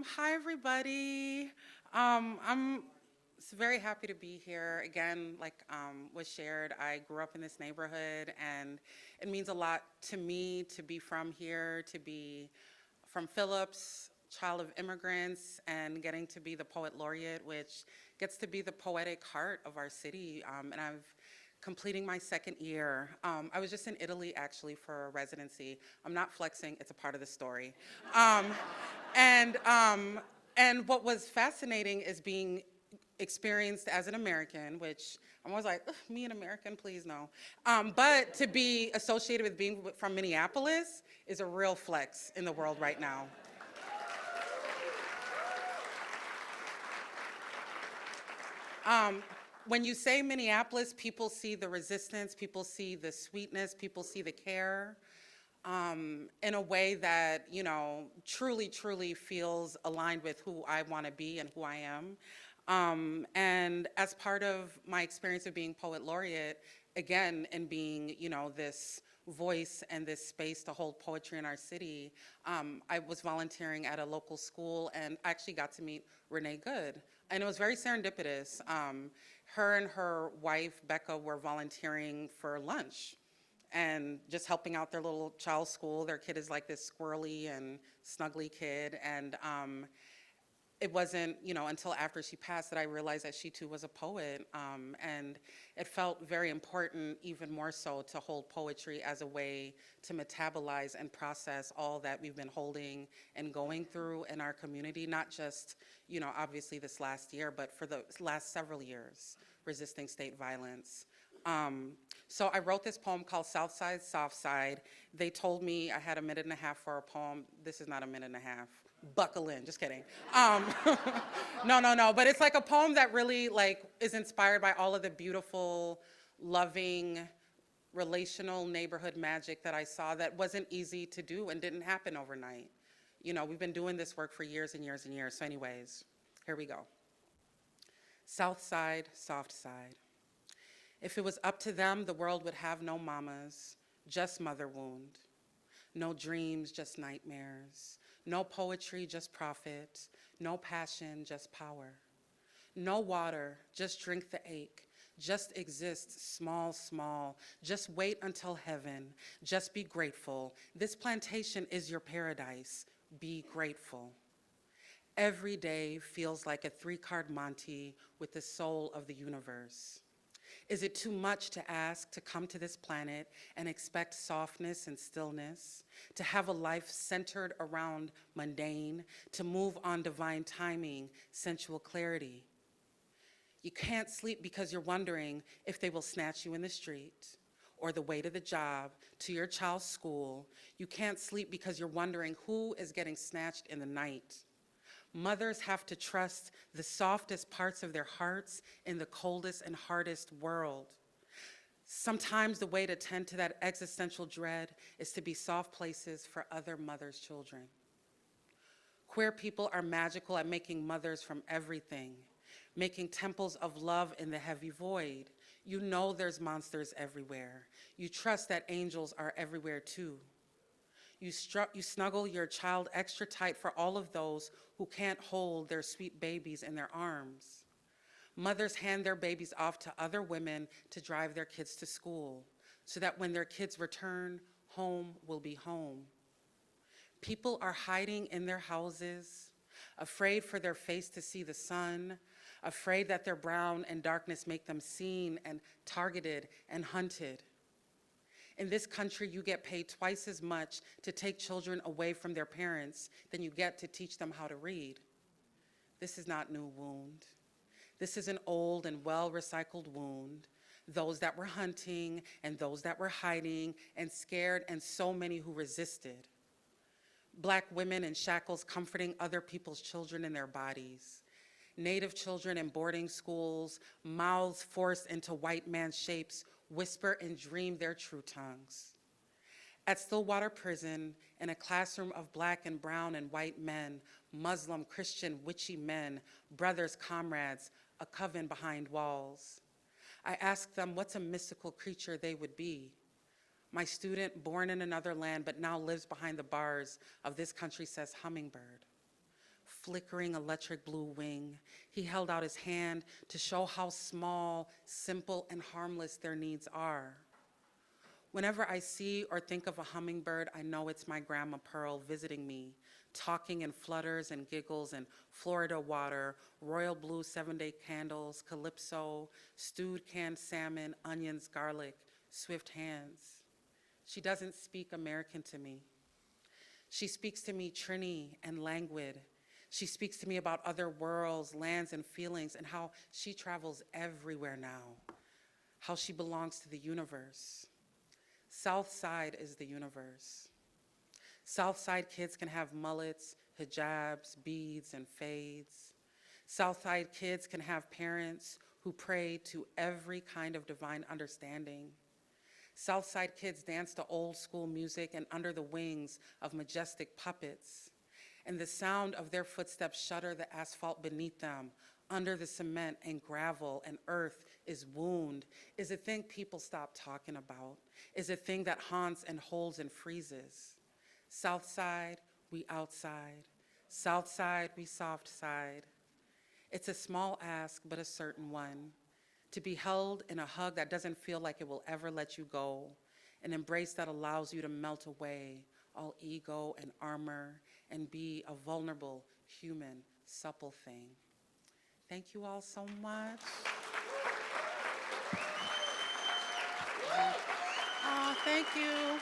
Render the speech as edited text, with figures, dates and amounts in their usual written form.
Hi everybody. I'm very happy to be here again. Like was shared, I grew up in this neighborhood, and it means a lot to me to be from here, to be from Phillips, child of immigrants, and getting to be the Poet Laureate, which gets to be the poetic heart of our city. And I've completing my second year. I was just in Italy actually for a residency. I'm not flexing, it's a part of the story. Um, and, um, and what was fascinating is being experienced as an American, which I'm always like, "Ugh, me an American, please no." But to be associated with being from Minneapolis is a real flex in the world right now. Um, when you say Minneapolis, people see the resistance, people see the sweetness, people see the care in a way that, truly, truly feels aligned with who I want to be and who I am. And as part of my experience of being Poet Laureate, again, and being, this voice and this space to hold poetry in our city, I was volunteering at a local school and actually got to meet Renee Good. And it was very serendipitous. Her and her wife, Becca, were volunteering for lunch and just helping out their little child's school. Their kid is like this squirrely and snuggly kid. And it wasn't, until after she passed that I realized that she too was a poet. And it felt very important, even more so, to hold poetry as a way to metabolize and process all that we've been holding and going through in our community, not just, obviously this last year, but for the last several years, resisting state violence. So I wrote this poem called Southside Softside. They told me I had a minute and a half for a poem. This is not a minute and a half. Buckle in, just kidding. Um, no. But it's like a poem that really like is inspired by all of the beautiful, loving, relational neighborhood magic that I saw that wasn't easy to do and didn't happen overnight. We've been doing this work for years and years and years. So anyways, here we go. Southside, soft side. If it was up to them, the world would have no mamas, just mother wound. No dreams, just nightmares. No poetry, just profit. No passion, just power. No water, just drink the ache. Just exist, small, small. Just wait until heaven. Just be grateful. This plantation is your paradise. Be grateful. Every day feels like a 3-card Monte with the soul of the universe. Is it too much to ask to come to this planet and expect softness and stillness, to have a life centered around mundane, to move on divine timing, sensual clarity? You can't sleep because you're wondering if they will snatch you in the street or the way to the job, to your child's school. You can't sleep because you're wondering who is getting snatched in the night. Mothers have to trust the softest parts of their hearts in the coldest and hardest world. Sometimes the way to tend to that existential dread is to be soft places for other mothers' children. Queer people are magical at making mothers from everything, making temples of love in the heavy void. You know there's monsters everywhere. You trust that angels are everywhere too. You snuggle your child extra tight for all of those who can't hold their sweet babies in their arms. Mothers hand their babies off to other women to drive their kids to school, so that when their kids return, home will be home. People are hiding in their houses, afraid for their face to see the sun, afraid that their brown and darkness make them seen and targeted and hunted. In this country, you get paid twice as much to take children away from their parents than you get to teach them how to read. This is not new wound. This is an old and well-recycled wound. Those that were hunting and those that were hiding and scared, and so many who resisted. Black women in shackles comforting other people's children in their bodies. Native children in boarding schools, mouths forced into white man shapes, whisper and dream their true tongues. At Stillwater Prison, in a classroom of black and brown and white men, Muslim, Christian, witchy men, brothers, comrades, a coven behind walls. I asked them what's a mystical creature they would be. My student, born in another land but now lives behind the bars of this country, says hummingbird. flickering electric blue wing. He held out his hand to show how small, simple, and harmless their needs are. Whenever I see or think of a hummingbird, I know it's my Grandma Pearl visiting me, talking in flutters and giggles and Florida water, royal blue 7-day candles, calypso, stewed canned salmon, onions, garlic, swift hands. She doesn't speak American to me. She speaks to me Trini and languid. She speaks to me about other worlds, lands, and feelings, and how she travels everywhere now, how she belongs to the universe. Southside is the universe. Southside kids can have mullets, hijabs, beads, and fades. Southside kids can have parents who pray to every kind of divine understanding. Southside kids dance to old school music and under the wings of majestic puppets. And the sound of their footsteps shudder the asphalt beneath them. Under the cement and gravel and earth is wound, is a thing people stop talking about, is a thing that haunts and holds and freezes. Southside, we outside. Southside, we soft side. It's a small ask, but a certain one. To be held in a hug that doesn't feel like it will ever let you go, an embrace that allows you to melt away all ego and armor and be a vulnerable, human, supple thing. Thank you all so much. Oh, thank you.